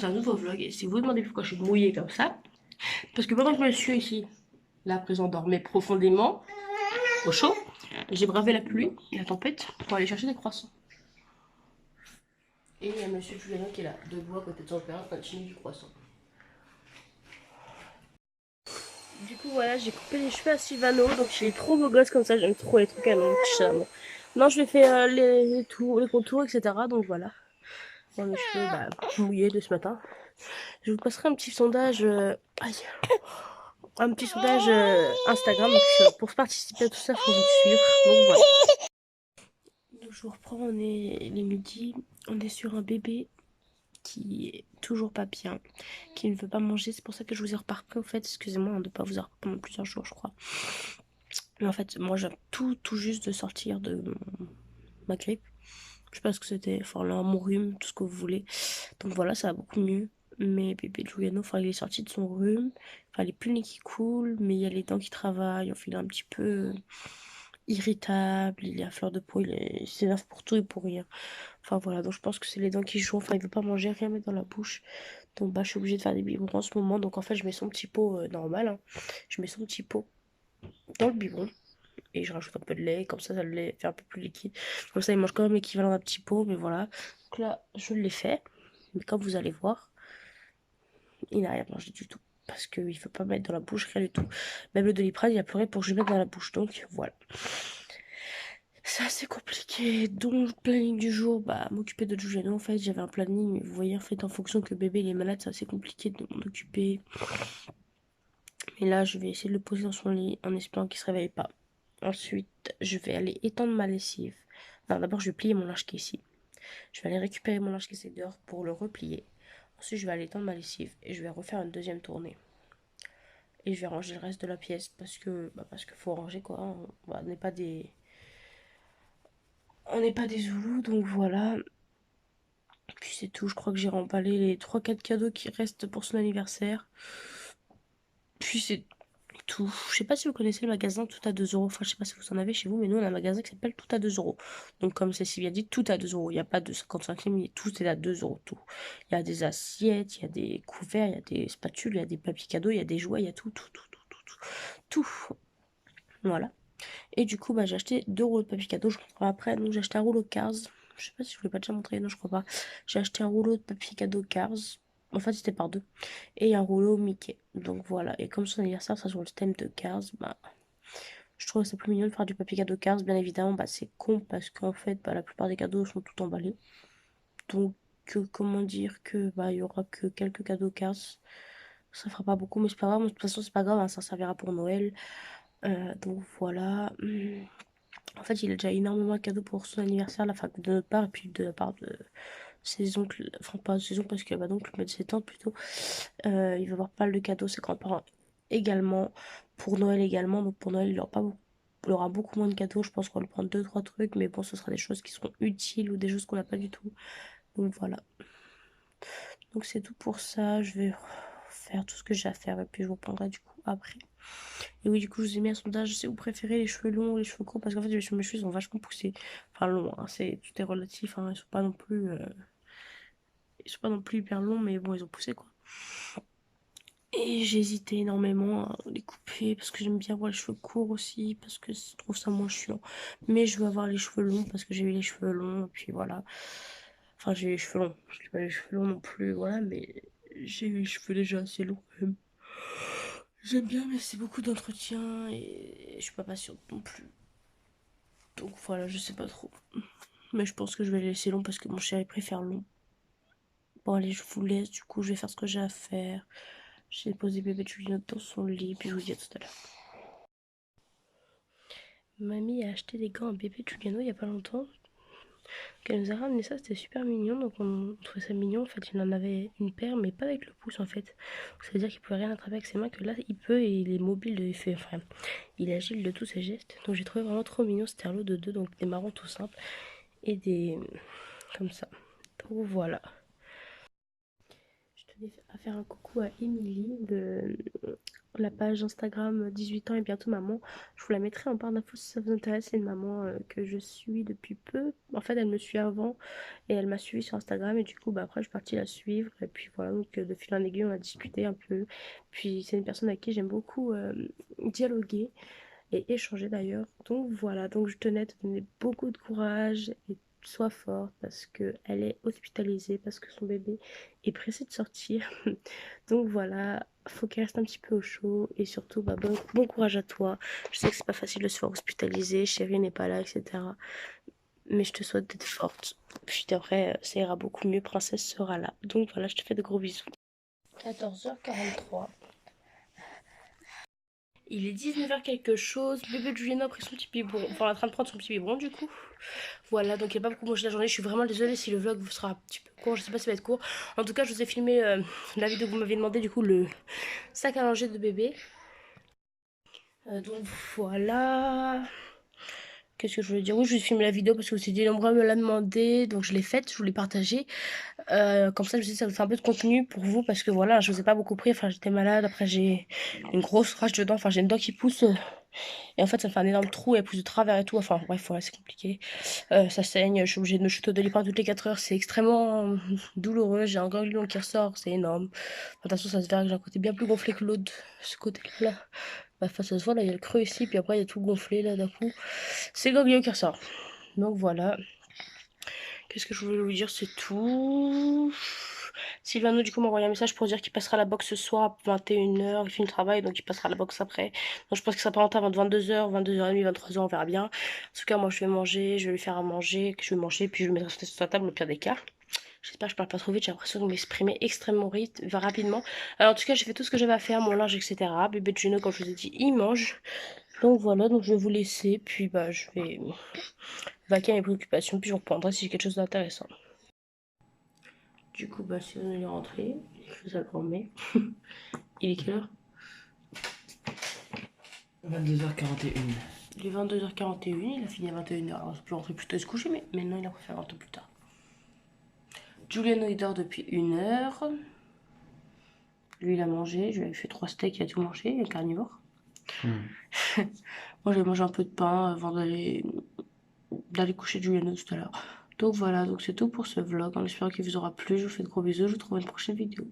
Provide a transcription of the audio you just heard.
un nouveau vlog et si vous vous demandez pourquoi je suis mouillée comme ça, parce que pendant que monsieur ici, là présent, dormait profondément, au chaud, j'ai bravé la pluie et la tempête pour aller chercher des croissants. Et il y a monsieur Giuliano qui est là, debout à côté de son père, en train de chiner du croissant. Du coup voilà, j'ai coupé les cheveux à Sylvano, donc il est trop beau gosse comme ça, j'aime trop les trucs à longue chameau. Non, je vais faire les contours, etc. Donc voilà. Bon, mes cheveux mouillés de ce matin. Je vous passerai un petit sondage. Aïe. Un petit sondage Instagram. Donc, pour participer à tout ça, il faut vous suivre. Donc voilà. Donc, je vous reprends, on est les midis. On est sur un bébé qui est toujours pas bien, qui ne veut pas manger. C'est pour ça que je vous ai reparpris au fait. Excusez-moi de ne pas vous avoir pendant plusieurs jours, je crois. Mais en fait, moi, j'ai tout juste de sortir de ma grippe. Je sais pas ce que c'était, enfin là, mon rhume, tout ce que vous voulez. Donc voilà, ça va beaucoup mieux. Mais bébé Giuliano, enfin, il est sorti de son rhume. Enfin, il est plus le nez qui coule, mais il y a les dents qui travaillent. Enfin, il est un petit peu irritable, il est à fleur de peau, il s'énerve pour tout et pour rien. Enfin voilà, donc je pense que c'est les dents qui jouent. Enfin, il veut pas manger, rien mettre dans la bouche. Donc bah, je suis obligée de faire des biberons en ce moment. Donc en fait, je mets son petit pot normal, hein. Je mets son petit pot dans le biberon et je rajoute un peu de lait, comme ça le lait fait un peu plus liquide. Comme ça il mange quand même l'équivalent d'un petit pot, mais voilà. Donc là, je l'ai fait, mais comme vous allez voir, il n'a rien mangé du tout. Parce qu'il ne veut pas mettre dans la bouche, rien du tout. Même le Doliprane, il a pleuré pour que je le mette dans la bouche. Donc voilà. C'est assez compliqué. Donc, le planning du jour, m'occuper de Giuliano. En fait, j'avais un planning, mais vous voyez, en fait, en fonction que bébé il est malade, c'est assez compliqué de m'en occuper. Mais là, je vais essayer de le poser dans son lit en espérant qu'il se réveille pas. Ensuite, je vais aller étendre ma lessive. Non, d'abord, je vais plier mon linge qui est ici. Je vais aller récupérer mon linge qui est dehors pour le replier. Ensuite, je vais aller étendre ma lessive et je vais refaire une deuxième tournée. Et je vais ranger le reste de la pièce parce que faut ranger quoi. On n'est pas des zoulous, donc voilà. Puis c'est tout. Je crois que j'ai remballé les trois quatre cadeaux qui restent pour son anniversaire. Puis c'est tout. Je sais pas si vous connaissez le magasin Tout à 2 euros. Enfin, je sais pas si vous en avez chez vous, mais nous on a un magasin qui s'appelle Tout à 2 euros. Donc, comme c'est si bien dit, tout à 2 euros. Il n'y a pas de 55 centimes, tout est à 2 euros. Tout. Il y a des assiettes, il y a des couverts, il y a des spatules, il y a des papiers cadeaux, il y a des jouets, il y a tout, tout, tout, tout, tout, tout. Tout. Voilà. Et du coup, j'ai acheté 2 rouleaux de papier cadeau. Je reprends après. Donc, j'ai acheté un rouleau Cars. Je sais pas si je vous l'ai pas déjà montré. Non, je crois pas. J'ai acheté un rouleau de papier cadeau Cars. En fait, c'était par deux. Et un rouleau Mickey. Donc voilà. Et comme son anniversaire, ça sur le thème de Cars, je trouve ça plus mignon de faire du papier cadeau Cars. Bien évidemment, c'est con parce qu'en fait, la plupart des cadeaux sont tout emballés. Donc, comment dire que il y aura que quelques cadeaux Cars. Ça fera pas beaucoup, mais c'est pas grave. De toute façon, c'est pas grave, hein, ça servira pour Noël. Donc voilà. En fait, il a déjà énormément de cadeaux pour son anniversaire, de notre part, et puis de la part de ses oncles, enfin pas ses oncles parce qu'il n'y a pas d'oncle, mais de ses tantes plutôt. Il va avoir pas mal de cadeaux, ses grands-parents également, pour Noël également. Donc pour Noël, il aura beaucoup moins de cadeaux. Je pense qu'on va lui prendre deux, trois trucs, mais bon, ce sera des choses qui seront utiles ou des choses qu'on n'a pas du tout. Donc voilà. Donc c'est tout pour ça. Je vais faire tout ce que j'ai à faire et puis je vous reprendrai du coup après. Et oui, du coup, je vous ai mis un sondage si vous préférez les cheveux longs ou les cheveux courts parce qu'en fait, mes cheveux sont vachement poussés. Enfin, longs, hein, tout est relatif, hein, ils sont pas non plus hyper longs, mais bon, ils ont poussé quoi. Et j'ai hésité énormément à les couper parce que j'aime bien avoir les cheveux courts aussi parce que je trouve ça moins chiant. Mais je veux avoir les cheveux longs parce que j'ai eu les cheveux longs, et puis voilà. Enfin, j'ai eu les cheveux longs, je n'ai pas les cheveux longs non plus, voilà, mais j'ai eu les cheveux déjà assez longs quand même. J'aime bien, mais c'est beaucoup d'entretien et je suis pas patiente non plus. Donc voilà, je sais pas trop. Mais je pense que je vais les laisser long parce que mon chéri préfère long. Bon, allez, je vous laisse. Du coup, je vais faire ce que j'ai à faire. J'ai posé bébé Julien dans son lit. Puis je vous dis à tout à l'heure. Mamie a acheté des gants à bébé Giuliano il y a pas longtemps. Elle nous a ramené ça, c'était super mignon. Donc on trouvait ça mignon. En fait, il en avait une paire, mais pas avec le pouce en fait. Ça veut dire qu'il pouvait rien attraper avec ses mains. Que là, il peut et il est mobile. Enfin, il est agile de tous ses gestes. Donc j'ai trouvé vraiment trop mignon. C'était un lot de deux. Donc des marrons tout simples. Et des. Comme ça. Donc voilà. tenais à faire un coucou à Émilie de la page Instagram 18 ans et bientôt maman. Je vous la mettrai en barre d'infos si ça vous intéresse. C'est une maman que je suis depuis peu. En fait, elle me suit avant et elle m'a suivi sur Instagram et du coup, bah, après, je suis partie la suivre. Et puis voilà, donc de fil en aiguille, on a discuté un peu. Puis c'est une personne avec qui j'aime beaucoup dialoguer et échanger d'ailleurs. Donc voilà, donc je tenais à te donner beaucoup de courage et sois forte parce qu'elle est hospitalisée, parce que son bébé est pressé de sortir. Donc voilà, faut qu'elle reste un petit peu au chaud et surtout bah, bon courage à toi. Je sais que c'est pas facile de se faire hospitaliser, chérie n'est pas là, etc. Mais je te souhaite d'être forte. Puis après, ça ira beaucoup mieux, princesse sera là. Donc voilà, je te fais de gros bisous. 14h43. Il est 19h quelque chose. Bébé de Juliana a pris son petit biberon. Enfin, en train de prendre son petit biberon du coup. Voilà, donc il n'y a pas beaucoup mangé la journée. Je suis vraiment désolée si le vlog vous sera un petit peu court. Je sais pas si ça va être court. En tout cas, je vous ai filmé la vidéo que vous m'avez demandé, du coup, le sac à manger de bébé. Donc voilà. Qu'est-ce que je voulais dire? Oui, je vais filmer la vidéo parce que vous dit nombreux me l'a demandé. Donc je l'ai faite, je vous l'ai partagée. Comme ça, je me suis dit, ça vous fait un peu de contenu pour vous parce que voilà, je vous ai pas beaucoup pris. Enfin, j'étais malade. Après, j'ai une grosse rage dedans. Enfin, j'ai une dent qui pousse. Et en fait, ça me fait un énorme trou et elle pousse de travers et tout. Enfin, bref, voilà, c'est compliqué. Ça saigne. Je suis obligée de me shooter de l'hyper toutes les 4 heures. C'est extrêmement douloureux. J'ai un ganglion qui ressort. C'est énorme. Enfin, de toute façon, ça se verra que j'ai un côté bien plus gonflé que l'autre. Ce côté-là. Bah, enfin, ça se voit, là, il y a le creux ici. Puis après, il y a tout gonflé, là, d'un coup. C'est le ganglion qui ressort. Donc voilà. Qu'est-ce que je voulais vous dire? C'est tout. Sylvano, du coup, m'a envoyé un message pour dire qu'il passera à la boxe ce soir à 21h. Il finit le travail, donc il passera à la boxe après. Donc je pense que ça sera pas longtemps avant 22h, 22h30, 23h, on verra bien. En tout cas, moi, je vais manger, je vais lui faire à manger, que je vais manger, puis je vais mettre sur la table au pire des cas. J'espère que je parle pas trop vite, j'ai l'impression de m'exprimer extrêmement rapidement. Alors, en tout cas, j'ai fait tout ce que j'avais à faire, mon linge, etc. Bébé de Juno, comme je vous ai dit, il mange. Donc voilà, donc je vais vous laisser, puis bah je vais vaquer à mes préoccupations, puis je reprendrai si j'ai quelque chose d'intéressant. Du coup, bah si on est rentré, je vous agrandis. Il est quelle heure? 22h41. Il est 22h41, il a fini à 21h. Alors, je peux rentrer plus tôt et se coucher, mais maintenant il a préféré rentrer plus tard. Juliano il dort depuis 1 heure. Lui il a mangé, je lui ai fait 3 steaks, il a tout mangé, il est carnivore. Moi j'ai mangé un peu de pain avant d'aller coucher Juliano tout à l'heure. Donc voilà, donc c'est tout pour ce vlog. En espérant qu'il vous aura plu. Je vous fais de gros bisous. Je vous retrouve dans une prochaine vidéo.